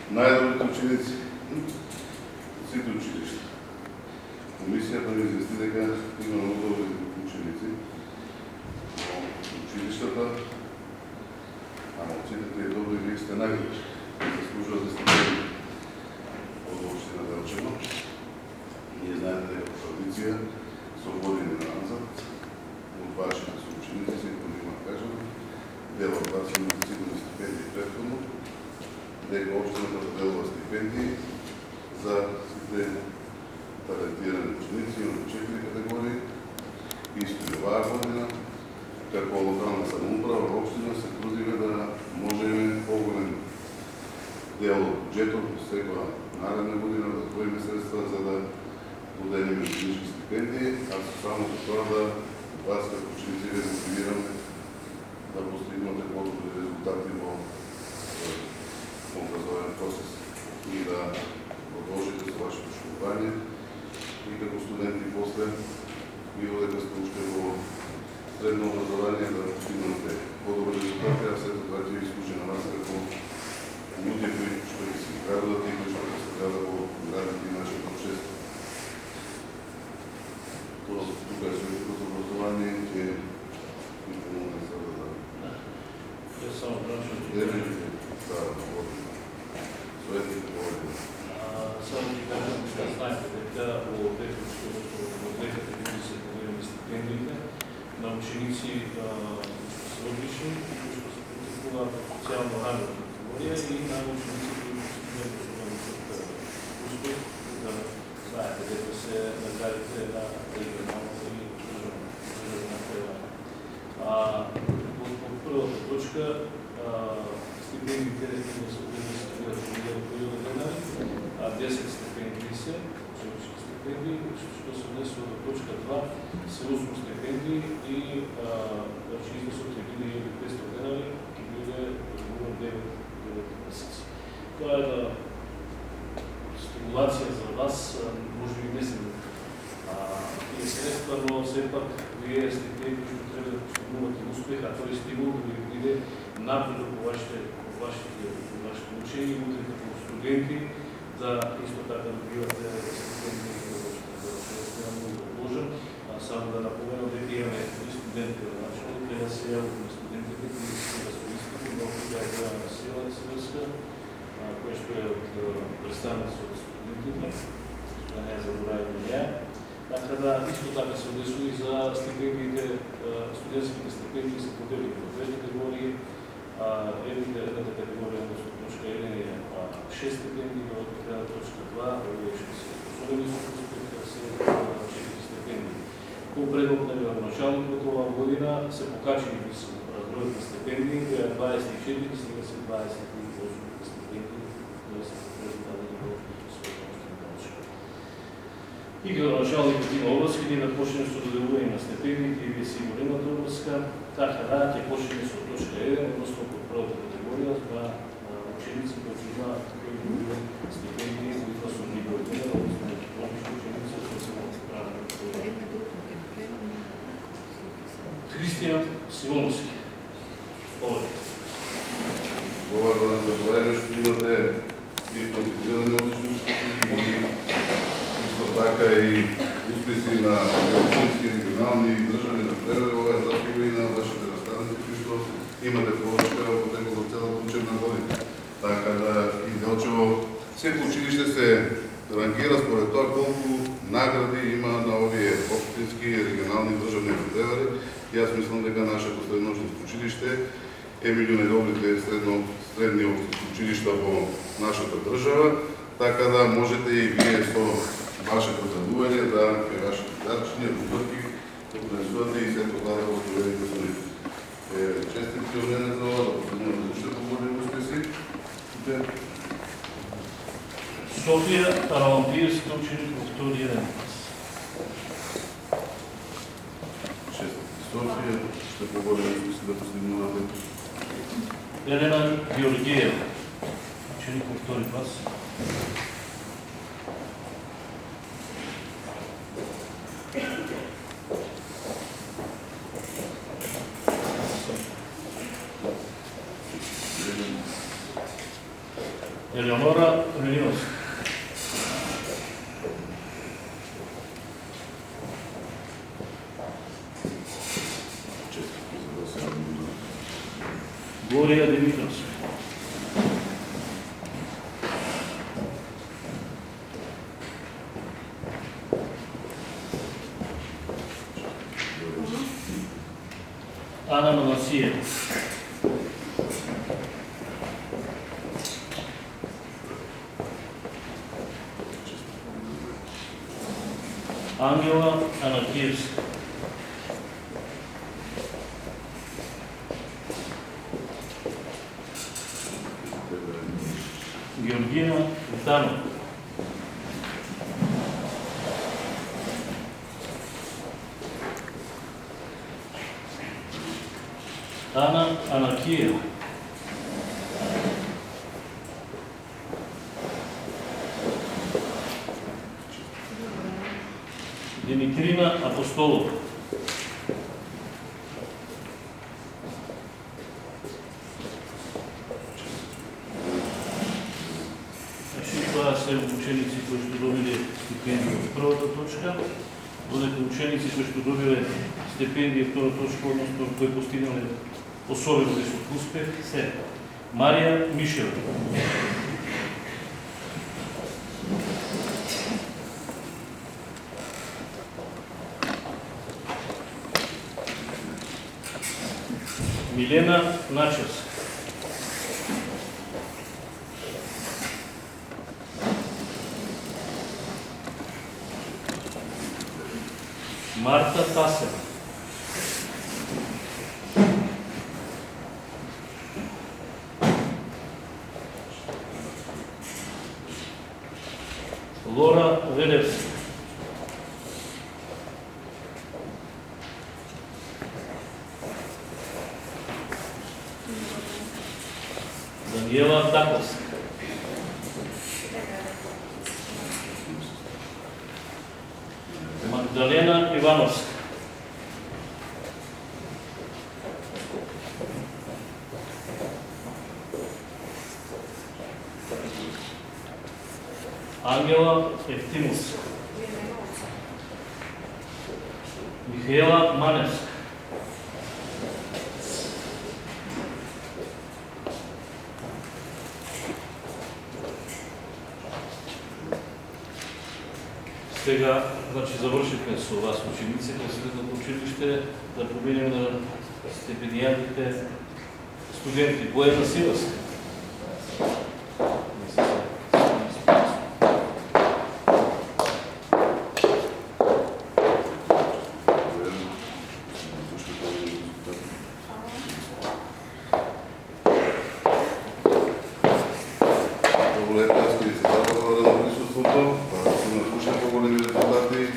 најдобрите ученици сите училишта. Комисијата ми извести дека има многу добри ученици, но училиштата, учителите и добри вие сте најдобри, заслужуват да сте добри од општина Делчево. Ние знаете дека по традиција со години назад од вашите соученици, секој има да кажам, дел од вас има сигурни стипендии претходно, дека општината доделува стипендии за сите талентирани ученици, имаме 4 категории. Исто и оваа година, како локална самоуправа, општина се трудиме да можеме поголем дел од буџетот секоја наредна година да отвоиме средства за да доделиме ученички стипендии, а само за тоа да вас како ученици ви мотивираме да постигнете подобри резултати во образовен процес и да продолжите со вашето школување и како студенти после и додека сте уште во средно образование да постигнете подобри резултати, а сето тоа ќе ви служи на вас како луѓе кои што ќе се градуват и кои што ќе се градат во градите и нашето општество. Тоа тука е своето образование ќе ни помогне сега да... Ја само прашам. Советите говорите. Само ќе кажам, што знаете дека во петата година се поделени стипендиите на ученици се одлични, кои што се практикуваат социјално ранива категорија и на ученици кои успех да знаете дека се наградите на регионалната и државна предавање. Во првата точка стипендиите да се одредени во период денari, 10 стипендии се, ученички стипендии, што се однесува до точка 2, се 8 стипендии и износот ќе биде 1500 денари, ќе биде регулиран 9 месеци. Тоа е да стимулација за вас, може би не се тие средства, но сепак вие сте тие кои што треба да постигнувате успех, а тој стимул да ви биде напредок во вашите учења, утре како студенти, да исто така добивате стипендии за да многу положен. Само да напоменам дека имаме и студенти во начало, треба да се јават на студентите кои се да се истини, но која е главна сила и сврска, која што е од представници од студентите, да не е забораваме неа. Така да, исто така се однесува и за стипендиите, студентските стипендии се поделени во две категории. Едната категорија, односно точка 1 е 6 стипендии, во точка 2, овие што се особени со успех, се 4 стипендии. По предлог на градоначалникот оваа година се покачени бројот на стипендии, која е 24, сега се 28 стипендии, да се предадени во својата општина. И градоначалникот има обврска, ние да почнеме со доделување на стипендиите и вие сигурно имате обврска. Така да, ќе почнеме со точка 1, односно по првата категорија за ученици кои имаат стипендии во изnos од ниво 1, односно одлични ученици со самоуправна категорија. Христијан Симоновски. Ова да забораваме што имате и конституционални одличности и исто така и успеси на општински, регионални и државни напредови, ова е заслуга и на вашите наставници кои што имате подршка во текот од целата учебна година. Така да и Делчево секој училиште се рангира според тоа колку награди има на овие општински, регионални и државни напредови. Јас мислам дека нашето средно општинско училиште е меѓу најдобрите средни училишта во нашата држава, така да можете и вие со вашето делување да вашите зарчни, добрки, допринесувате и сето тоа да го проведете со нив. Честитки од мене за ова, да постигнувате уште поголеми успеси. Софија Таралампиевски ученик во втори еден. Честитки Софија, уште поголеми успеси да постигнувате. Елена Георгиева, ученик во втори клас. Елеонора Велиновска. Глория Димитровска. Ана Манасиева. Ангела Анатиевска. Георгина Витанова. Ана Анакиева. Димитрина Апостолова. Това се ученици, кои што добиле стипендија од првата точка, додека ученици кои што добиле стипендија од втора точка, односно кои постигнале особено висок успех, се Марија Мишева. Милена Начевска. Марта Тасева. Лора Велевска. Даниела Таковска. Магдалена Ивановска. Ангела Ефтимовска. Михаела Маневска. Сега, значи, завършихме с вас ученици на средното училище, да поминем на стипендиантите студенти. Бояна Сиваска. Много лепо, аз ви се забавя на присъството. Ако се напушне по-големи резултати,